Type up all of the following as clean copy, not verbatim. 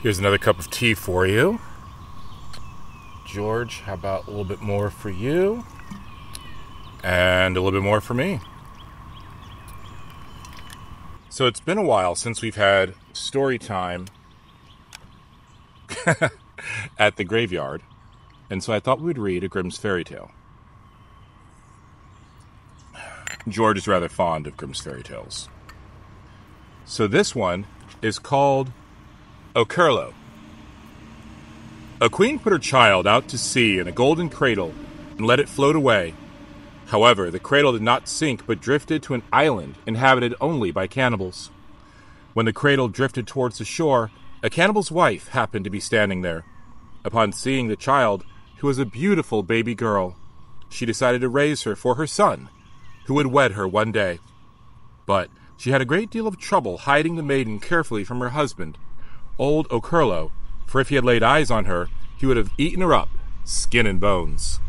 Here's another cup of tea for you. George, how about a little bit more for you? And a little bit more for me. So it's been a while since we've had story time at the graveyard. And so I thought we would read a Grimm's Fairy Tale. George is rather fond of Grimm's Fairy Tales. So this one is called Okerlo. A queen put her child out to sea in a golden cradle and let it float away. However, the cradle did not sink but drifted to an island inhabited only by cannibals. When the cradle drifted towards the shore, a cannibal's wife happened to be standing there. Upon seeing the child, who was a beautiful baby girl, she decided to raise her for her son, who would wed her one day. But she had a great deal of trouble hiding the maiden carefully from her husband, old Okerlo, for if he had laid eyes on her, he would have eaten her up, skin and bones.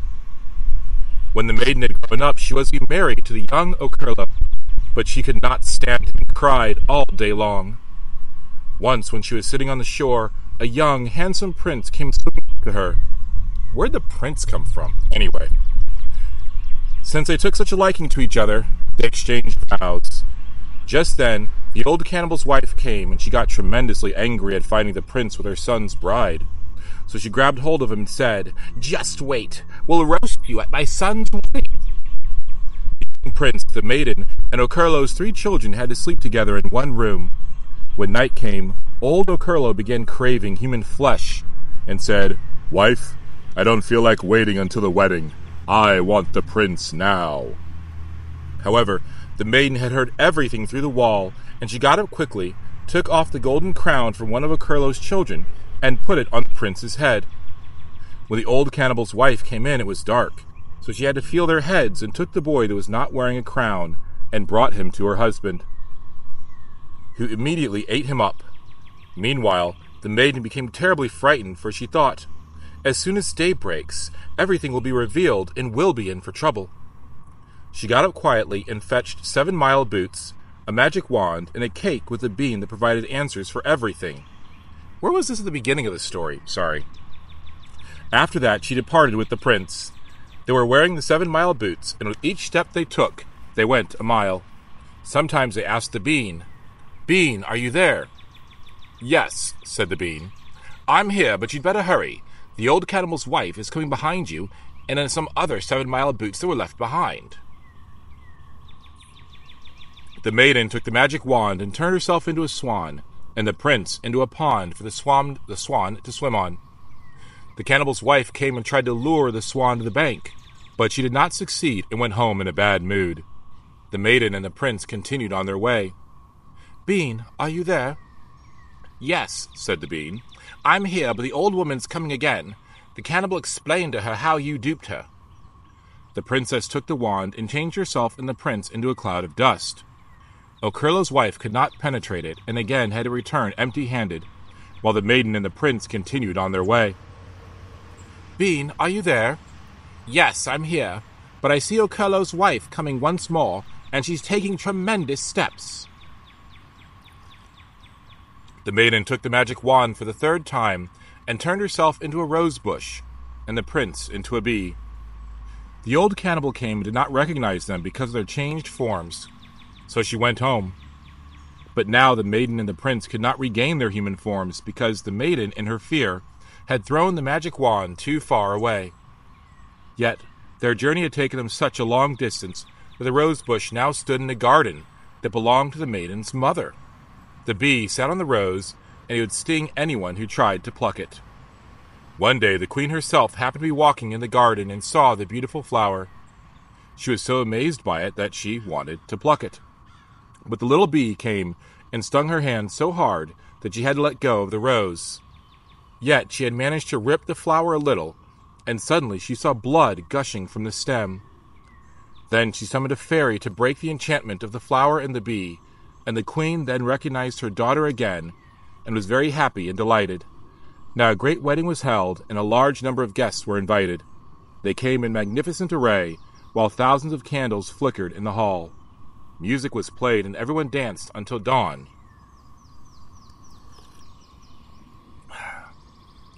When the maiden had grown up, she was to be married to the young Okerlo, but she could not stand it and cried all day long. Once, when she was sitting on the shore, a young, handsome prince came swimming to her. Where'd the prince come from, anyway? Since they took such a liking to each other, they exchanged vows. Just then, the old cannibal's wife came, and she got tremendously angry at finding the prince with her son's bride. So she grabbed hold of him and said, "Just wait, we'll roast you at my son's wedding." The young prince, the maiden, and Okerlo's 3 children had to sleep together in one room. When night came, old Okerlo began craving human flesh and said, "Wife, I don't feel like waiting until the wedding. I want the prince now." However, the maiden had heard everything through the wall, and she got up quickly, took off the golden crown from one of Okerlo's children, and put it on the prince's head. When the old cannibal's wife came in, it was dark, so she had to feel their heads and took the boy that was not wearing a crown and brought him to her husband, who immediately ate him up. Meanwhile, the maiden became terribly frightened, for she thought, "As soon as day breaks, everything will be revealed and we'll be in for trouble." She got up quietly and fetched 7-mile boots, a magic wand, and a cake with a bean that provided answers for everything. Where was this at the beginning of the story? Sorry. After that, she departed with the prince. They were wearing the 7-mile boots, and with each step they took, they went a mile. Sometimes they asked the bean, "Bean, are you there?" "Yes," said the bean. "I'm here, but you'd better hurry. The old cannibal's wife is coming behind you, and then some other 7-mile boots that were left behind." The maiden took the magic wand and turned herself into a swan, and the prince into a pond for the swan to swim on. The cannibal's wife came and tried to lure the swan to the bank, but she did not succeed and went home in a bad mood. The maiden and the prince continued on their way. "Bean, are you there?" "Yes," said the bean. "I'm here, but the old woman's coming again. The cannibal explained to her how you duped her." The princess took the wand and changed herself and the prince into a cloud of dust. Okerlo's wife could not penetrate it, and again had to return empty-handed, while the maiden and the prince continued on their way. "Bean, are you there?" "Yes, I'm here, but I see Okerlo's wife coming once more, and she's taking tremendous steps." The maiden took the magic wand for the 3rd time, and turned herself into a rose bush, and the prince into a bee. The old cannibal came and did not recognize them because of their changed forms. So she went home. But now the maiden and the prince could not regain their human forms because the maiden, in her fear, had thrown the magic wand too far away. Yet their journey had taken them such a long distance that the rose bush now stood in a garden that belonged to the maiden's mother. The bee sat on the rose, and it would sting anyone who tried to pluck it. One day the queen herself happened to be walking in the garden and saw the beautiful flower. She was so amazed by it that she wanted to pluck it. But the little bee came and stung her hand so hard that she had to let go of the rose. Yet she had managed to rip the flower a little, and suddenly she saw blood gushing from the stem. Then she summoned a fairy to break the enchantment of the flower and the bee, and the queen then recognized her daughter again, and was very happy and delighted. Now a great wedding was held, and a large number of guests were invited. They came in magnificent array, while thousands of candles flickered in the hall. Music was played, and everyone danced until dawn.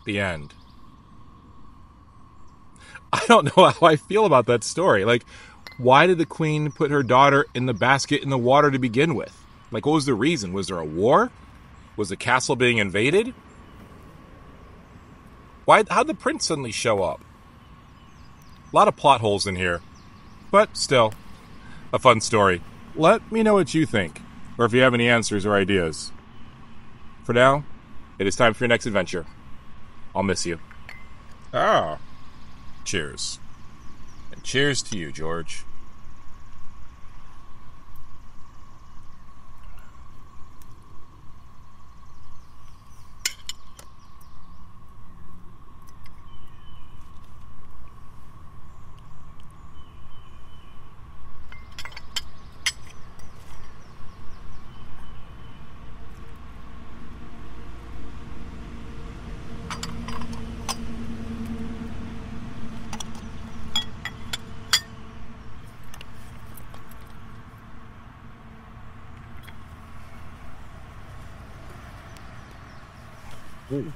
The end. I don't know how I feel about that story. Like, why did the queen put her daughter in the basket in the water to begin with? Like, what was the reason? Was there a war? Was the castle being invaded? How'd the prince suddenly show up? A lot of plot holes in here. But still, a fun story. Let me know what you think, or if you have any answers or ideas. For now, it is time for your next adventure. I'll miss you. Ah. Cheers. And cheers to you, George. Ooh.